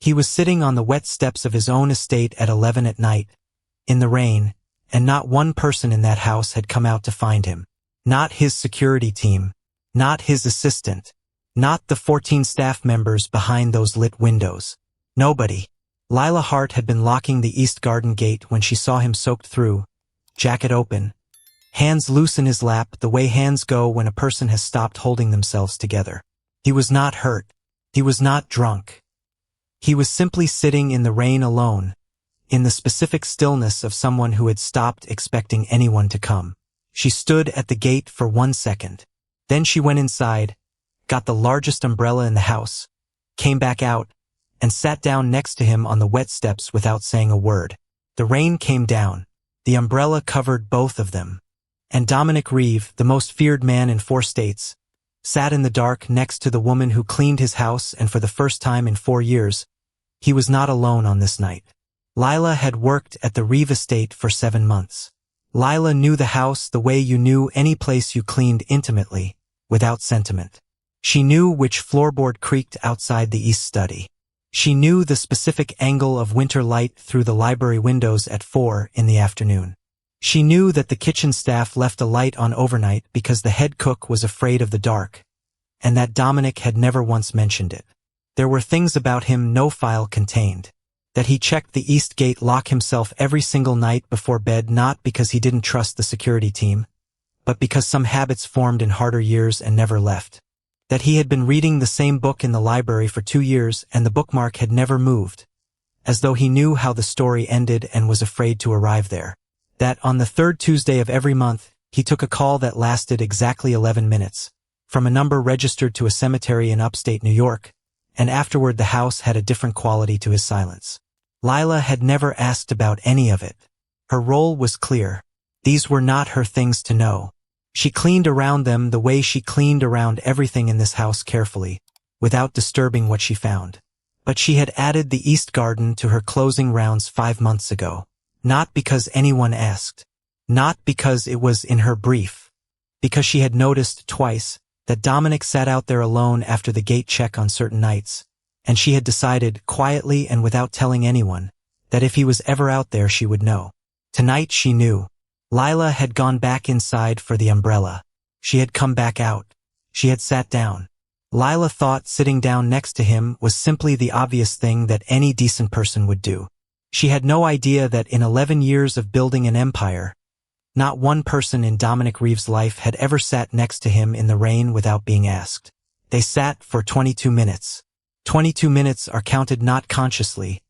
He was sitting on the wet steps of his own estate at 11 at night, in the rain, and not one person in that house had come out to find him. Not his security team, not his assistant, not the 14 staff members behind those lit windows. Nobody. Lila Hart had been locking the east garden gate when she saw him soaked through, jacket open, hands loose in his lap the way hands go when a person has stopped holding themselves together. He was not hurt. He was not drunk. He was simply sitting in the rain alone, in the specific stillness of someone who had stopped expecting anyone to come. She stood at the gate for 1 second. Then she went inside, got the largest umbrella in the house, came back out, and sat down next to him on the wet steps without saying a word. The rain came down. The umbrella covered both of them. And Dominic Reeve, the most feared man in 4 states, sat in the dark next to the woman who cleaned his house, and for the first time in 4 years, he was not alone on this night. Lila had worked at the Reeve estate for 7 months. Lila knew the house the way you knew any place you cleaned intimately, without sentiment. She knew which floorboard creaked outside the east study. She knew the specific angle of winter light through the library windows at 4 in the afternoon. She knew that the kitchen staff left a light on overnight because the head cook was afraid of the dark, and that Dominic had never once mentioned it. There were things about him no file contained. That he checked the east gate lock himself every single night before bed, not because he didn't trust the security team, but because some habits formed in harder years and never left. That he had been reading the same book in the library for 2 years and the bookmark had never moved, as though he knew how the story ended and was afraid to arrive there. That on the 3rd Tuesday of every month, he took a call that lasted exactly 11 minutes, from a number registered to a cemetery in upstate New York, and afterward the house had a different quality to his silence. Lila had never asked about any of it. Her role was clear. These were not her things to know. She cleaned around them the way she cleaned around everything in this house carefully, without disturbing what she found. But she had added the east garden to her closing rounds 5 months ago. Not because anyone asked. Not because it was in her brief. Because she had noticed twice that Dominic sat out there alone after the gate check on certain nights, and she had decided, quietly and without telling anyone, that if he was ever out there she would know. Tonight she knew. Lila had gone back inside for the umbrella. She had come back out. She had sat down. Lila thought sitting down next to him was simply the obvious thing that any decent person would do. She had no idea that in 11 years of building an empire, not one person in Dominic Reeve's life had ever sat next to him in the rain without being asked. They sat for 22 minutes. 22 minutes are counted not consciously,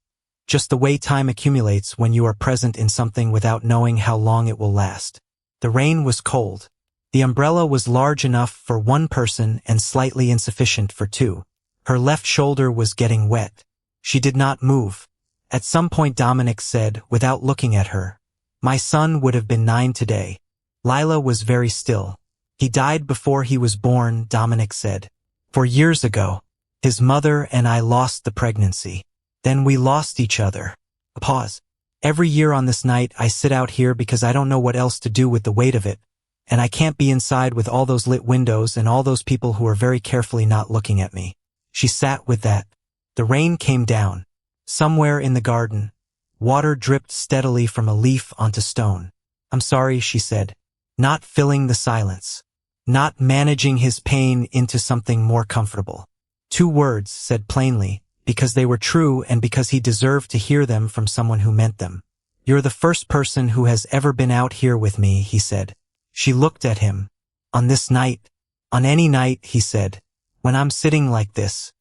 just the way time accumulates when you are present in something without knowing how long it will last. The rain was cold. The umbrella was large enough for 1 person and slightly insufficient for 2. Her left shoulder was getting wet. She did not move. At some point Dominic said, without looking at her, "My son would have been 9 today." Lila was very still. "He died before he was born," Dominic said. "4 years ago. His mother and I lost the pregnancy. Then we lost each other." A pause. "Every year on this night I sit out here because I don't know what else to do with the weight of it, and I can't be inside with all those lit windows and all those people who are very carefully not looking at me." She sat with that. The rain came down. Somewhere in the garden, water dripped steadily from a leaf onto stone. "I'm sorry," she said, not filling the silence, not managing his pain into something more comfortable. 2 words said plainly, because they were true and because he deserved to hear them from someone who meant them. "You're the first person who has ever been out here with me," he said. She looked at him. "On this night, on any night," he said, "when I'm sitting like this."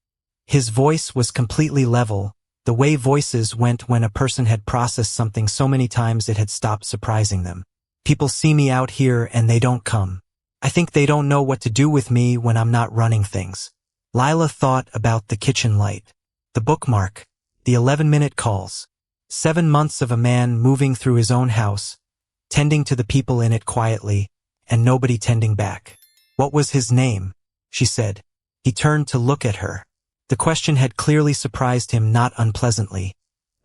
His voice was completely level, the way voices went when a person had processed something so many times it had stopped surprising them. "People see me out here and they don't come. I think they don't know what to do with me when I'm not running things." Lila thought about the kitchen light, the bookmark, the 11-minute calls, 7 months of a man moving through his own house, tending to the people in it quietly, and nobody tending back. "What was his name?" she said. He turned to look at her. The question had clearly surprised him, not unpleasantly,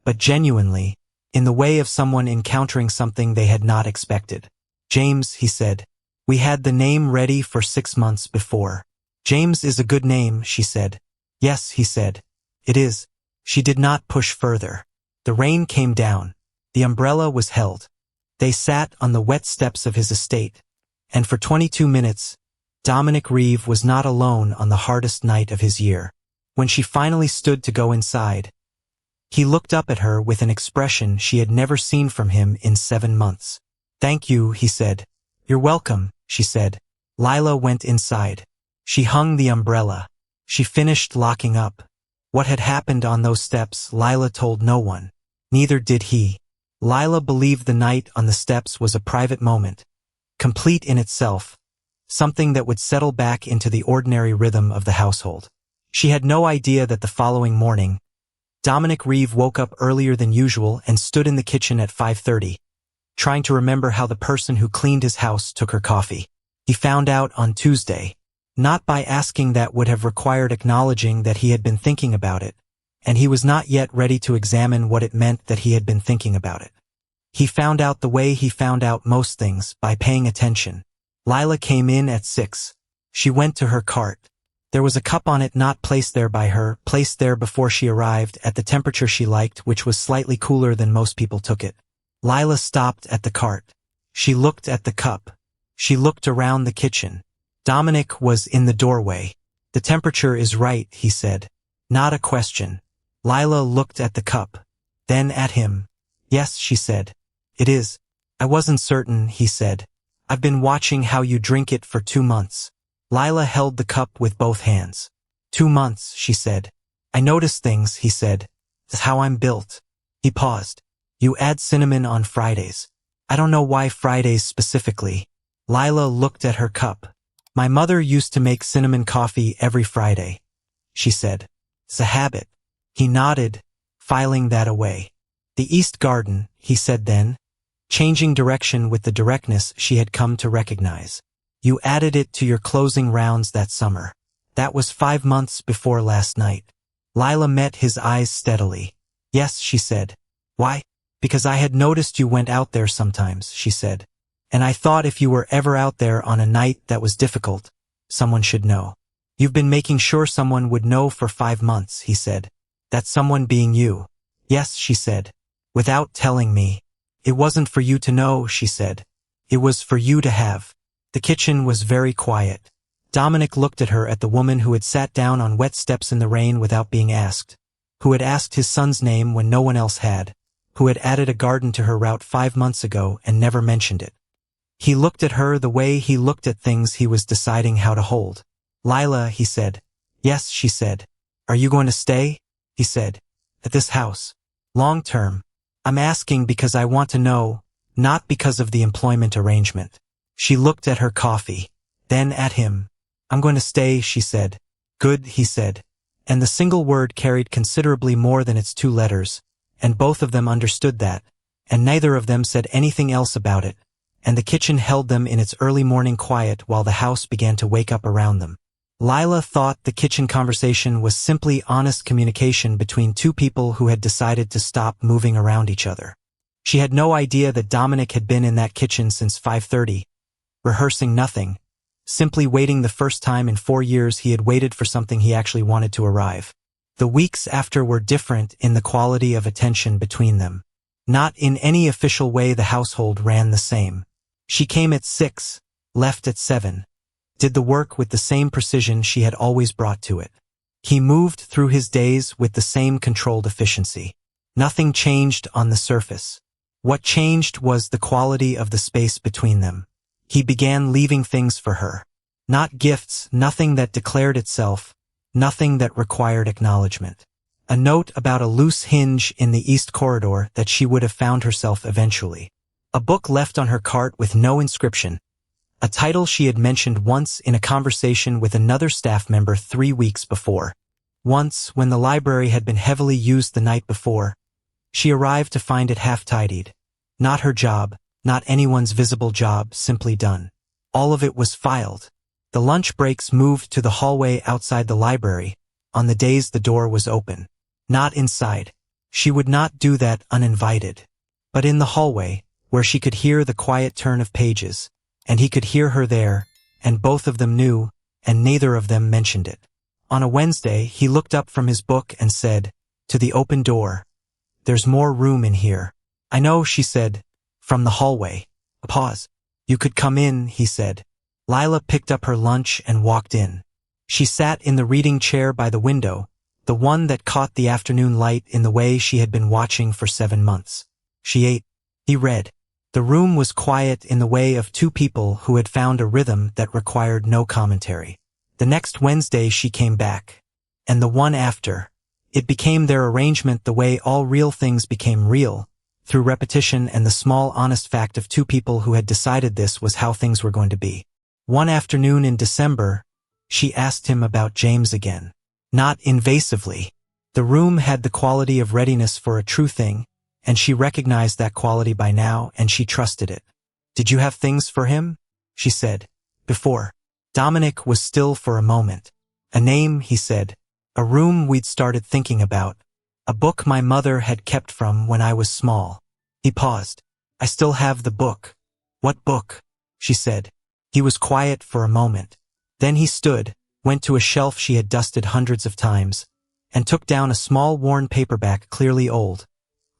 but genuinely, in the way of someone encountering something they had not expected. "James," he said. "We had the name ready for 6 months before." "James is a good name," she said. "Yes," he said. "It is. She did not push further. The rain came down. The umbrella was held. They sat on the wet steps of his estate, and for 22 minutes, Dominic Reeve was not alone on the hardest night of his year. When she finally stood to go inside, he looked up at her with an expression she had never seen from him in 7 months. "Thank you," he said. "You're welcome," she said. Lila went inside. She hung the umbrella. She finished locking up. What had happened on those steps, Lila told no one. Neither did he. Lila believed the night on the steps was a private moment, complete in itself, something that would settle back into the ordinary rhythm of the household. She had no idea that the following morning, Dominic Reeve woke up earlier than usual and stood in the kitchen at 5:30, trying to remember how the person who cleaned his house took her coffee. He found out on Tuesday. Not by asking that would have required acknowledging that he had been thinking about it, and he was not yet ready to examine what it meant that he had been thinking about it. He found out the way he found out most things, by paying attention. Lila came in at 6. She went to her cart. There was a cup on it not placed there by her, placed there before she arrived at the temperature she liked, which was slightly cooler than most people took it. Lila stopped at the cart. She looked at the cup. She looked around the kitchen. Dominic was in the doorway. "The temperature is right," he said. Not a question. Lila looked at the cup, then at him. "Yes," she said. "It is." "I wasn't certain," he said. "I've been watching how you drink it for 2 months." Lila held the cup with both hands. 2 months, she said. "I notice things," he said. "That's how I'm built." He paused. "You add cinnamon on Fridays." "I don't know why Fridays specifically." Lila looked at her cup. "My mother used to make cinnamon coffee every Friday," she said. "It's a habit." He nodded, filing that away. "The East Garden," he said then, changing direction with the directness she had come to recognize. "You added it to your closing rounds that summer. That was 5 months before last night." Lila met his eyes steadily. "Yes," she said. "Why?" "Because I had noticed you went out there sometimes," she said. "And I thought if you were ever out there on a night that was difficult, someone should know." "You've been making sure someone would know for 5 months," he said. "That someone being you." "Yes," she said. "Without telling me." "It wasn't for you to know," she said. "It was for you to have." The kitchen was very quiet. Dominic looked at her, at the woman who had sat down on wet steps in the rain without being asked, who had asked his son's name when no one else had, who had added a garden to her route 5 months ago and never mentioned it. He looked at her the way he looked at things he was deciding how to hold. "Lila," he said. "Yes," she said. "Are you going to stay?" he said. "At this house? Long term?" "I'm asking because I want to know, not because of the employment arrangement." She looked at her coffee, then at him. "I'm going to stay," she said. "Good," he said. And the single word carried considerably more than its 2 letters, and both of them understood that, and neither of them said anything else about it, and the kitchen held them in its early morning quiet while the house began to wake up around them. Lila thought the kitchen conversation was simply honest communication between 2 people who had decided to stop moving around each other. She had no idea that Dominic had been in that kitchen since 5:30, rehearsing nothing, simply waiting the first time in 4 years he had waited for something he actually wanted to arrive. The weeks after were different in the quality of attention between them. Not in any official way the household ran the same. She came at 6, left at 7. Did the work with the same precision she had always brought to it. He moved through his days with the same controlled efficiency. Nothing changed on the surface. What changed was the quality of the space between them. He began leaving things for her. Not gifts, nothing that declared itself, nothing that required acknowledgement. A note about a loose hinge in the east corridor that she would have found herself eventually. A book left on her cart with no inscription. A title she had mentioned once in a conversation with another staff member 3 weeks before. Once, when the library had been heavily used the night before, she arrived to find it half-tidied. Not her job, not anyone's visible job, simply done. All of it was filed. The lunch breaks moved to the hallway outside the library, on the days the door was open. Not inside. She would not do that uninvited. But in the hallway, where she could hear the quiet turn of pages, and he could hear her there, and both of them knew, and neither of them mentioned it. On a Wednesday, he looked up from his book and said, to the open door. "There's more room in here." "I know," she said, from the hallway. A pause. "You could come in," he said. Lila picked up her lunch and walked in. She sat in the reading chair by the window, the one that caught the afternoon light in the way she had been watching for 7 months. She ate. He read. The room was quiet in the way of two people who had found a rhythm that required no commentary. The next Wednesday she came back. And the one after. It became their arrangement the way all real things became real, through repetition and the small honest fact of two people who had decided this was how things were going to be. One afternoon in December, she asked him about James again. Not invasively. The room had the quality of readiness for a true thing, and she recognized that quality by now, and she trusted it. "Did you have things for him?" she said. "Before." Dominic was still for a moment. "A name," he said. "A room we'd started thinking about. A book my mother had kept from when I was small." He paused. "I still have the book." "What book?" she said. He was quiet for a moment. Then he stood, went to a shelf she had dusted hundreds of times, and took down a small worn paperback clearly old,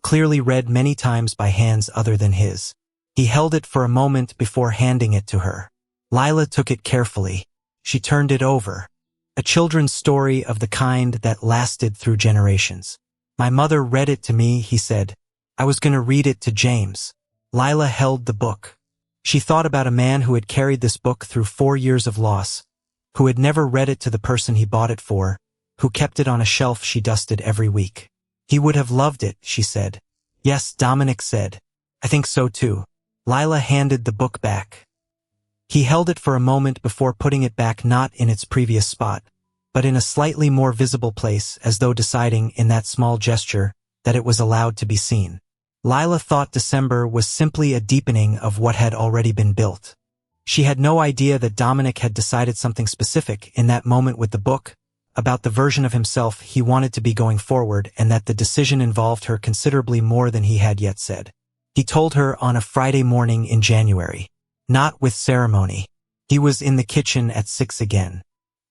clearly read many times by hands other than his. He held it for a moment before handing it to her. Lila took it carefully. She turned it over. A children's story of the kind that lasted through generations. "My mother read it to me," he said. "I was going to read it to James." Lila held the book. She thought about a man who had carried this book through 4 years of loss, who had never read it to the person he bought it for, who kept it on a shelf she dusted every week. "He would have loved it," she said. "Yes," Dominic said. "I think so too." Lila handed the book back. He held it for a moment before putting it back, not in its previous spot, but in a slightly more visible place, as though deciding, in that small gesture, that it was allowed to be seen. Lila thought December was simply a deepening of what had already been built. She had no idea that Dominic had decided something specific in that moment with the book, about the version of himself he wanted to be going forward, and that the decision involved her considerably more than he had yet said. He told her on a Friday morning in January. Not with ceremony. He was in the kitchen at 6 again.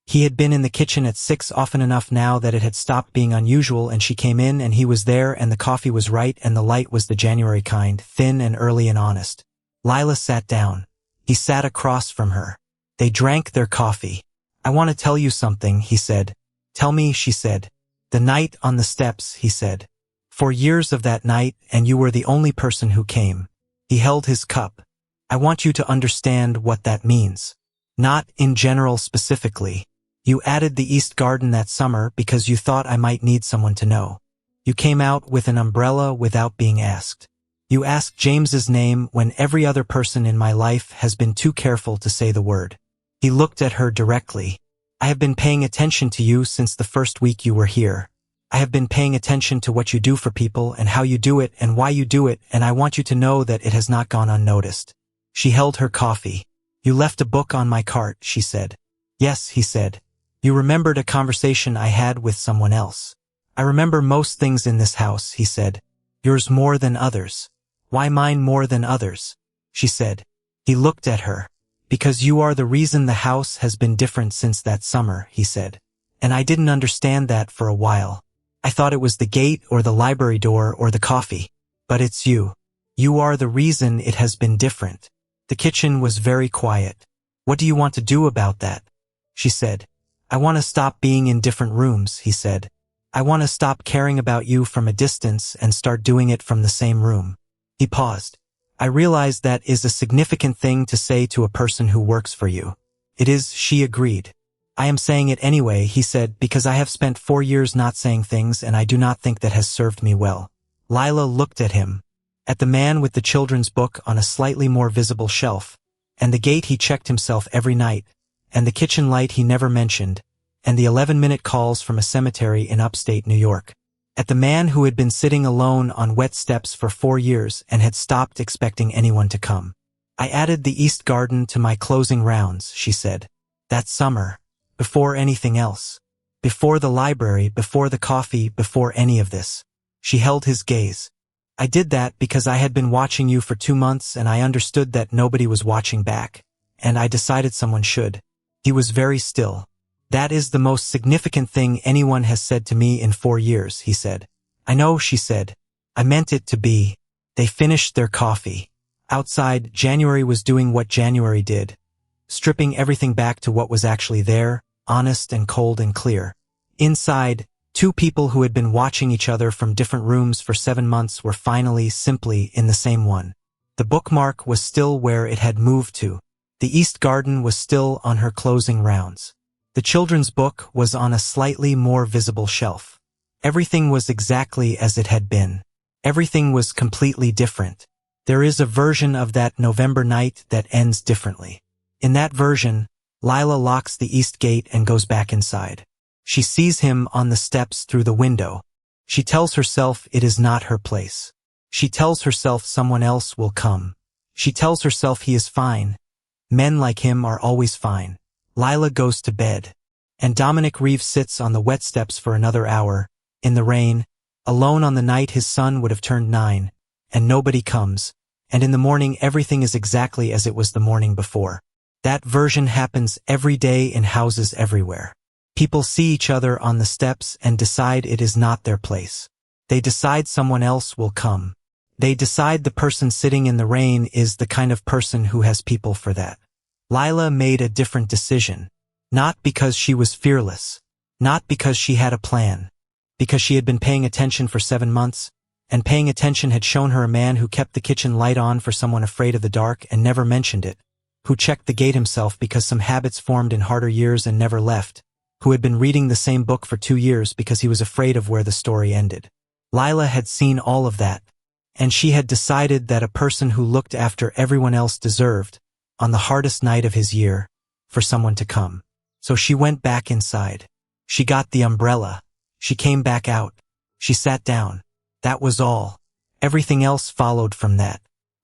He had been in the kitchen at 6 often enough now that it had stopped being unusual, and she came in and he was there and the coffee was right and the light was the January kind, thin and early and honest. Lila sat down. He sat across from her. They drank their coffee. "I want to tell you something," he said. "Tell me," she said. "The night on the steps," he said. "For years of that night, and you were the only person who came." He held his cup. "I want you to understand what that means. Not in general specifically. You added the East Garden that summer because you thought I might need someone to know. You came out with an umbrella without being asked. You asked James's name when every other person in my life has been too careful to say the word." He looked at her directly. "I have been paying attention to you since the first week you were here. I have been paying attention to what you do for people and how you do it and why you do it, and I want you to know that it has not gone unnoticed." She held her coffee. "You left a book on my cart," she said. "Yes," he said. "You remembered a conversation I had with someone else." "I remember most things in this house," he said. "Yours more than others." "Why mine more than others?" she said. He looked at her. "Because you are the reason the house has been different since that summer," he said. "And I didn't understand that for a while. I thought it was the gate or the library door or the coffee. But it's you. You are the reason it has been different." The kitchen was very quiet. "What do you want to do about that?" she said. "I want to stop being in different rooms," he said. "I want to stop caring about you from a distance and start doing it from the same room." He paused. "I realize that is a significant thing to say to a person who works for you." "It is," she agreed. "I am saying it anyway," he said, "because I have spent 4 years not saying things, and I do not think that has served me well." Lila looked at him. At the man with the children's book on a slightly more visible shelf, and the gate he checked himself every night, and the kitchen light he never mentioned, and the 11-minute calls from a cemetery in upstate New York. At the man who had been sitting alone on wet steps for 4 years and had stopped expecting anyone to come. "I added the East Garden to my closing rounds," she said. "That summer. Before anything else. Before the library, before the coffee, before any of this." She held his gaze. "I did that because I had been watching you for 2 months and I understood that nobody was watching back, and I decided someone should." He was very still. "That is the most significant thing anyone has said to me in 4 years," he said. "I know," she said. "I meant it to be." They finished their coffee. Outside, January was doing what January did, stripping everything back to what was actually there, honest and cold and clear. Inside, two people who had been watching each other from different rooms for 7 months were finally, simply, in the same one. The bookmark was still where it had moved to. The East Garden was still on her closing rounds. The children's book was on a slightly more visible shelf. Everything was exactly as it had been. Everything was completely different. There is a version of that November night that ends differently. In that version, Lila locks the east gate and goes back inside. She sees him on the steps through the window. She tells herself it is not her place. She tells herself someone else will come. She tells herself he is fine. Men like him are always fine. Lila goes to bed. And Dominic Reeves sits on the wet steps for another hour, in the rain, alone on the night his son would have turned 9, and nobody comes, and in the morning everything is exactly as it was the morning before. That version happens every day in houses everywhere. People see each other on the steps and decide it is not their place. They decide someone else will come. They decide the person sitting in the rain is the kind of person who has people for that. Lila made a different decision. Not because she was fearless. Not because she had a plan. Because she had been paying attention for 7 months, and paying attention had shown her a man who kept the kitchen light on for someone afraid of the dark and never mentioned it, who checked the gate himself because some habits formed in harder years and never left, who had been reading the same book for 2 years because he was afraid of where the story ended. Lila had seen all of that, and she had decided that a person who looked after everyone else deserved, on the hardest night of his year, for someone to come. So she went back inside. She got the umbrella. She came back out. She sat down. That was all. Everything else followed from that.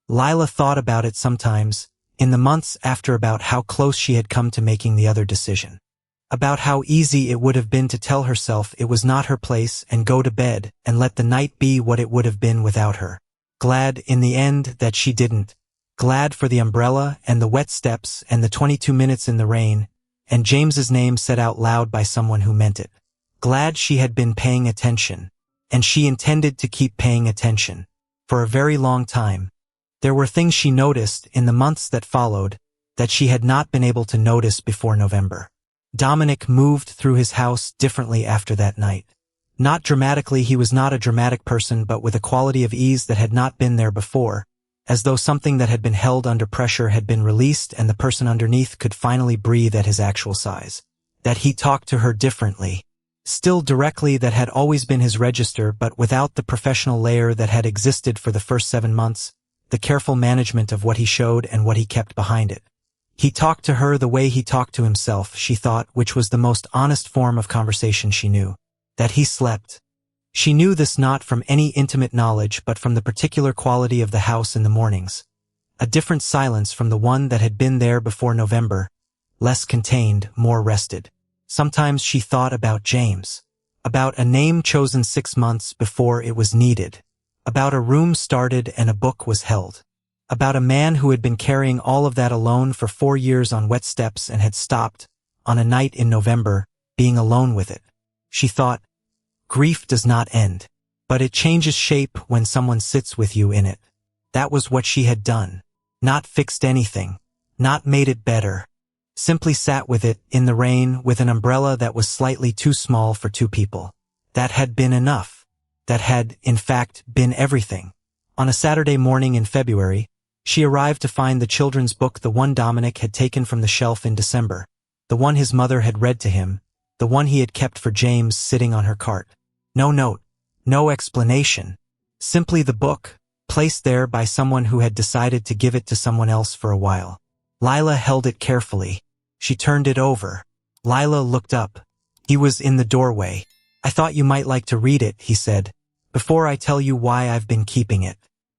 Lila thought about it sometimes, in the months after, about how close she had come to making the other decision. About how easy it would have been to tell herself it was not her place and go to bed and let the night be what it would have been without her. Glad, in the end, that she didn't. Glad for the umbrella and the wet steps and the 22 minutes in the rain, and James's name said out loud by someone who meant it. Glad she had been paying attention, and she intended to keep paying attention, for a very long time. There were things she noticed in the months that followed that she had not been able to notice before November. Dominic moved through his house differently after that night. Not dramatically, he was not a dramatic person, but with a quality of ease that had not been there before, as though something that had been held under pressure had been released and the person underneath could finally breathe at his actual size. That he talked to her differently. Still directly, that had always been his register, but without the professional layer that had existed for the first 7 months, the careful management of what he showed and what he kept behind it. He talked to her the way he talked to himself, she thought, which was the most honest form of conversation she knew. That he slept. She knew this not from any intimate knowledge but from the particular quality of the house in the mornings. A different silence from the one that had been there before November, less contained, more rested. Sometimes she thought about James. About a name chosen 6 months before it was needed. About a room started and a book was held. About a man who had been carrying all of that alone for 4 years on wet steps and had stopped, on a night in November, being alone with it. She thought, grief does not end, but it changes shape when someone sits with you in it. That was what she had done. Not fixed anything. Not made it better. Simply sat with it, in the rain, with an umbrella that was slightly too small for 2 people. That had been enough. That had, in fact, been everything. On a Saturday morning in February, she arrived to find the children's book, the one Dominic had taken from the shelf in December, the one his mother had read to him, the one he had kept for James, sitting on her cart. No note, no explanation. Simply the book, placed there by someone who had decided to give it to someone else for a while. Lila held it carefully. She turned it over. Lila looked up. He was in the doorway. "I thought you might like to read it," he said, "before I tell you why I've been keeping it."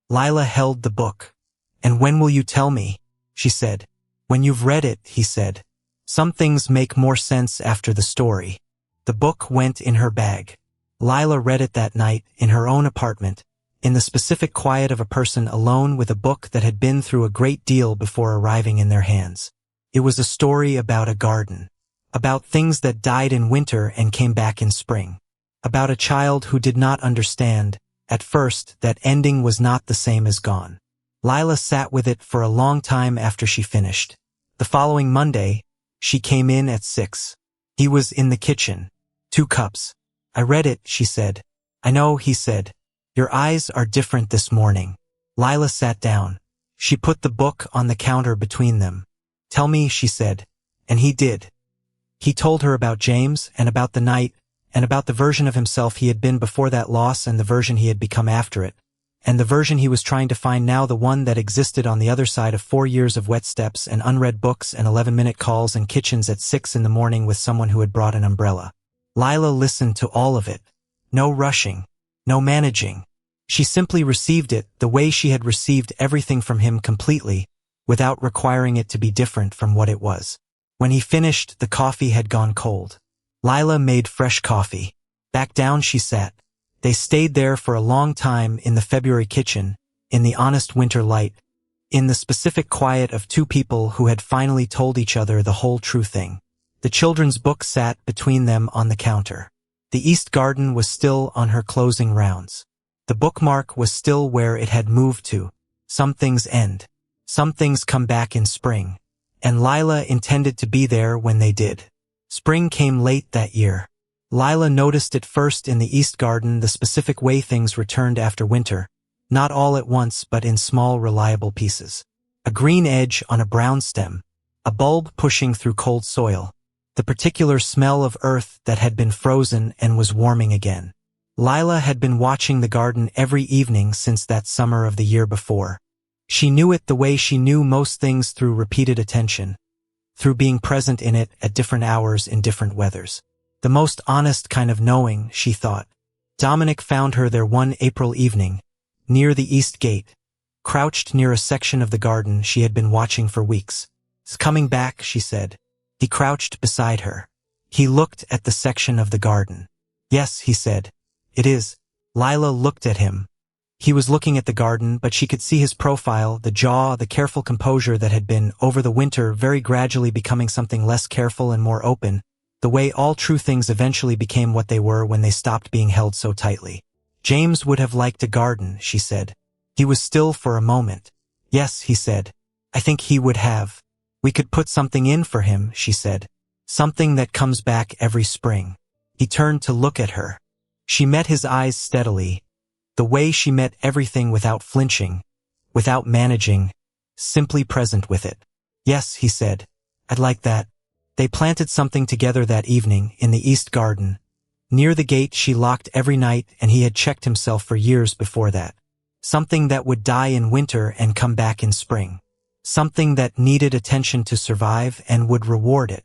Lila held the book. "And when will you tell me?" she said. "When you've read it," he said. "Some things make more sense after the story." The book went in her bag. Lila read it that night, in her own apartment, in the specific quiet of a person alone with a book that had been through a great deal before arriving in their hands. It was a story about a garden. About things that died in winter and came back in spring. About a child who did not understand, at first, that ending was not the same as gone. Lila sat with it for a long time after she finished. The following Monday, she came in at 6. He was in the kitchen. 2 cups. I read it, she said. I know, he said. Your eyes are different this morning. Lila sat down. She put the book on the counter between them. Tell me, she said. And he did. He told her about James, and about the night, and about the version of himself he had been before that loss and the version he had become after it, and the version he was trying to find now, the one that existed on the other side of 4 years of wet steps and unread books and 11-minute calls and kitchens at 6 in the morning with someone who had brought an umbrella. Lila listened to all of it. No rushing. No managing. She simply received it the way she had received everything from him completely, without requiring it to be different from what it was. When he finished, the coffee had gone cold. Lila made fresh coffee. Back down she sat. They stayed there for a long time in the February kitchen, in the honest winter light, in the specific quiet of 2 people who had finally told each other the whole true thing. The children's book sat between them on the counter. The East Garden was still on her closing rounds. The bookmark was still where it had moved to. Some things end. Some things come back in spring. And Lila intended to be there when they did. Spring came late that year. Lila noticed it first in the East Garden, the specific way things returned after winter. Not all at once, but in small, reliable pieces. A green edge on a brown stem. A bulb pushing through cold soil. The particular smell of earth that had been frozen and was warming again. Lila had been watching the garden every evening since that summer of the year before. She knew it the way she knew most things, through repeated attention, through being present in it at different hours in different weathers. The most honest kind of knowing, she thought. Dominic found her there one April evening, near the east gate, crouched near a section of the garden she had been watching for weeks. "It's coming back," she said. He crouched beside her. He looked at the section of the garden. "Yes," he said. "It is." Lila looked at him. He was looking at the garden, but she could see his profile, the jaw, the careful composure that had been, over the winter, very gradually becoming something less careful and more open, the way all true things eventually became what they were when they stopped being held so tightly. "James would have liked a garden," she said. He was still for a moment. "Yes," he said. "I think he would have. We could put something in for him," she said. "Something that comes back every spring." He turned to look at her. She met his eyes steadily, the way she met everything, without flinching, without managing, simply present with it. "Yes," he said. "I'd like that." They planted something together that evening, in the East Garden. Near the gate she locked every night, and he had checked himself for years before that. Something that would die in winter and come back in spring. Something that needed attention to survive and would reward it.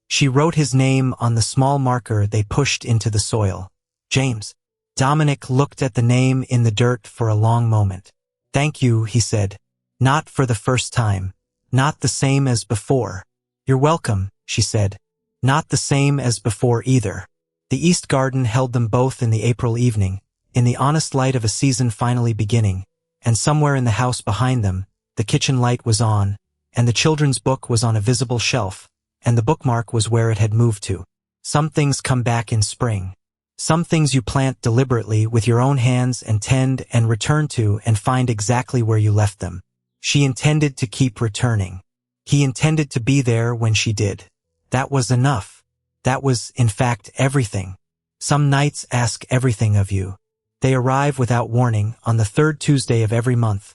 She wrote his name on the small marker they pushed into the soil. "James." Dominic looked at the name in the dirt for a long moment. "Thank you," he said. "Not for the first time. Not the same as before." "You're welcome," she said. "Not the same as before either." The East Garden held them both in the April evening, in the honest light of a season finally beginning, and somewhere in the house behind them, the kitchen light was on, and the children's book was on a visible shelf, and the bookmark was where it had moved to. Some things come back in spring. Some things you plant deliberately with your own hands and tend and return to and find exactly where you left them. She intended to keep returning. He intended to be there when she did. That was enough. That was, in fact, everything. Some nights ask everything of you. They arrive without warning, on the 3rd Tuesday of every month,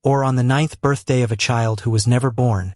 or on the 9th birthday of a child who was never born,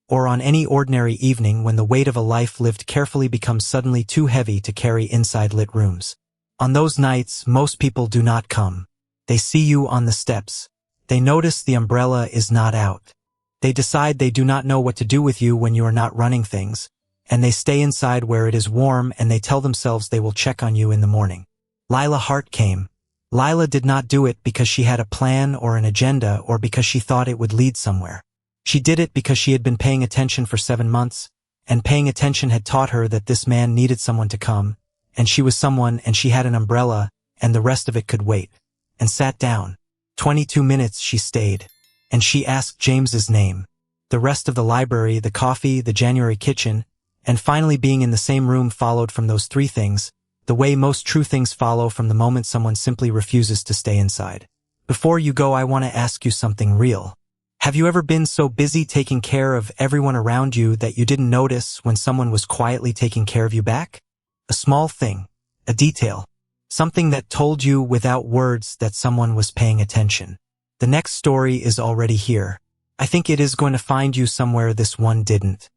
or on any ordinary evening when the weight of a life lived carefully becomes suddenly too heavy to carry inside lit rooms. On those nights, most people do not come. They see you on the steps. They notice the umbrella is not out. They decide they do not know what to do with you when you are not running things, and they stay inside where it is warm, and they tell themselves they will check on you in the morning. Lila Hart came. Lila did not do it because she had a plan or an agenda or because she thought it would lead somewhere. She did it because she had been paying attention for 7 months, and paying attention had taught her that this man needed someone to come, and she was someone, and she had an umbrella, and the rest of it could wait, and sat down. 22 minutes she stayed, and she asked James's name. The rest of the library, the coffee, the January kitchen, and finally being in the same room followed from those 3 things, The way most true things follow from the moment someone simply refuses to stay inside. Before you go, I want to ask you something real. Have you ever been so busy taking care of everyone around you that you didn't notice when someone was quietly taking care of you back? A small thing, a detail, something that told you without words that someone was paying attention. The next story is already here. I think it is going to find you somewhere this one didn't.